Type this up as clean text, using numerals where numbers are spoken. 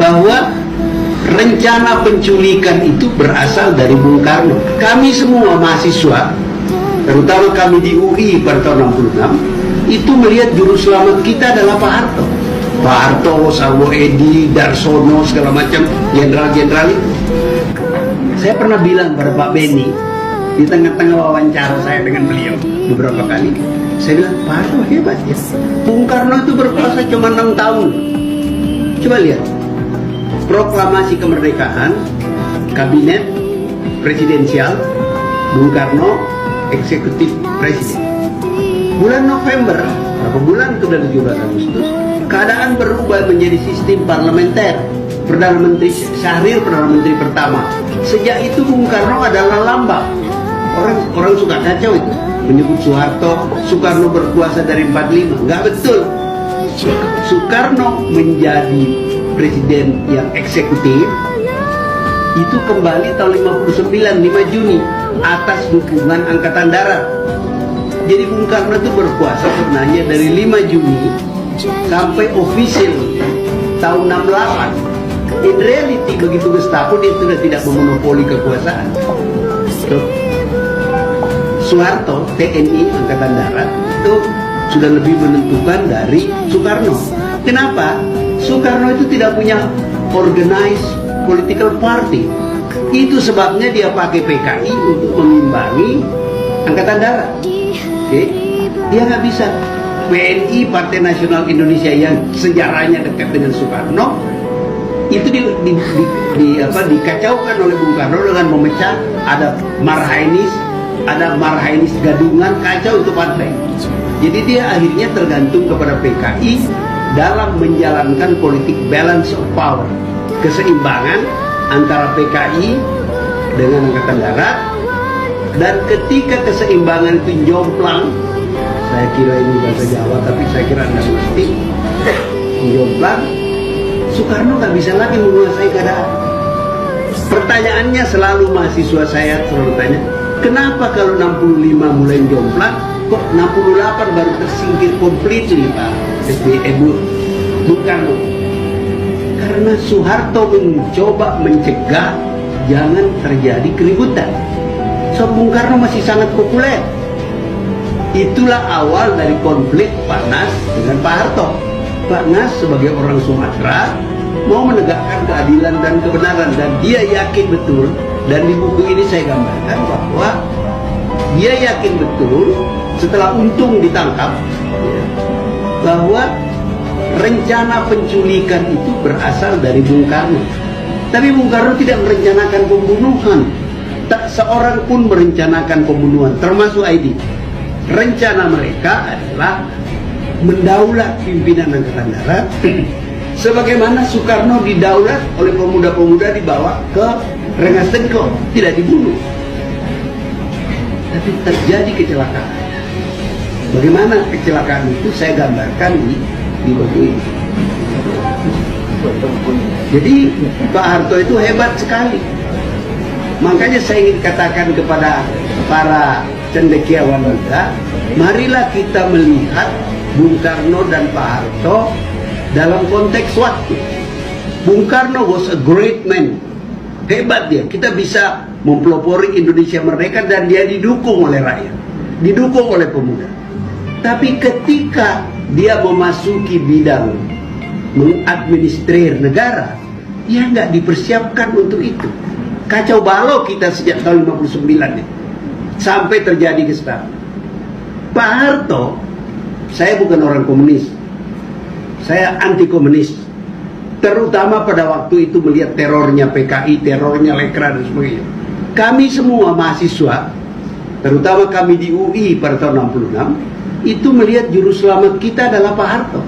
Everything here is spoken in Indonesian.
bahwa rencana penculikan itu berasal dari Bung Karno. Kami semua mahasiswa, terutama kami di UI pada tahun 66, itu melihat juru selamat kita adalah Pak Harto. Pak Harto, Sarwo Edi, Darsono, segala macam jenderal-jenderal itu. Saya pernah bilang pada Pak Beni di tengah-tengah wawancara saya dengan beliau beberapa kali, saya bilang, Pak Harto hebat ya. Bung Karno itu berkuasa cuma 6 tahun. Coba lihat, proklamasi kemerdekaan, kabinet presidensial, Bung Karno eksekutif presiden. Bulan November, berapa bulan itu dari 17 Agustus, keadaan berubah menjadi sistem parlementer. Perdana Menteri Syahrir, Perdana Menteri pertama. Sejak itu Bung Karno adalah lambang. Orang suka kacau itu, menyebut Soekarno berkuasa dari 45. Nggak betul. Soekarno menjadi presiden yang eksekutif itu kembali tahun 59, 5 Juni atas dukungan Angkatan Darat. Jadi Bung Karno itu berkuasa sebenarnya dari 5 Juni sampai official tahun 68. In reality begitu Gestapo dia sudah tidak memonopoli kekuasaan. Soeharto, TNI Angkatan Darat itu sudah lebih menentukan dari Soekarno. Kenapa? Soekarno itu tidak punya organized political party. Itu sebabnya dia pakai PKI untuk mengimbangi Angkatan Darat. Okay? Dia nggak bisa. PNI, Partai Nasional Indonesia, yang sejarahnya dekat dengan Soekarno, itu dikacaukan oleh Bung Karno dengan memecah. Ada Marhainis gadungan, kacau itu partai. Jadi dia akhirnya tergantung kepada PKI dalam menjalankan politik balance of power, keseimbangan antara PKI dengan Angkatan Darat. Dan ketika keseimbangan itu jomplang, saya kira ini bahasa Jawa tapi saya kira Anda mengerti, jomplang, Soekarno nggak bisa lagi menguasai keadaan. Pertanyaannya selalu mahasiswa saya selalu tanya, kenapa kalau 65 mulai jomplang, kok 68 baru tersingkir completely Pak Bung Karno? Karena Soeharto mencoba mencegah jangan terjadi keributan. So Bung Karno masih sangat populer. Itulah awal dari konflik Pak Nas dengan Pak Harto. Pak Nas sebagai orang Sumatera mau menegakkan keadilan dan kebenaran, dan dia yakin betul, dan di buku ini saya gambarkan bahwa dia yakin betul setelah Untung ditangkap bahwa rencana penculikan itu berasal dari Bung Karno. Tapi Bung Karno tidak merencanakan pembunuhan. Tak seorang pun merencanakan pembunuhan, termasuk ID. Rencana mereka adalah mendaulat pimpinan Angkatan Darat sebagaimana Soekarno didaulat oleh pemuda-pemuda dibawa ke Rengas Dengklok, tidak dibunuh. Tapi terjadi kecelakaan. Bagaimana kecelakaan itu saya gambarkan di buku ini. Jadi Pak Harto itu hebat sekali. Makanya saya ingin katakan kepada para cendekiawan muda, marilah kita melihat Bung Karno dan Pak Harto dalam konteks waktu. Bung Karno was a great man, hebat dia. Kita bisa mempelopori Indonesia merdeka dan dia didukung oleh rakyat, didukung oleh pemuda. Tapi ketika dia memasuki bidang mengadministrir negara, dia nggak dipersiapkan untuk itu. Kacau balau kita sejak tahun 59 ya, sampai terjadi Gestapo. Pak Harto, saya bukan orang komunis, saya anti komunis, terutama pada waktu itu melihat terornya PKI, terornya Lekra dan sebagainya. Kami semua mahasiswa, terutama kami di UI pada tahun 66, itu melihat juru selamat kita adalah Pak Harto.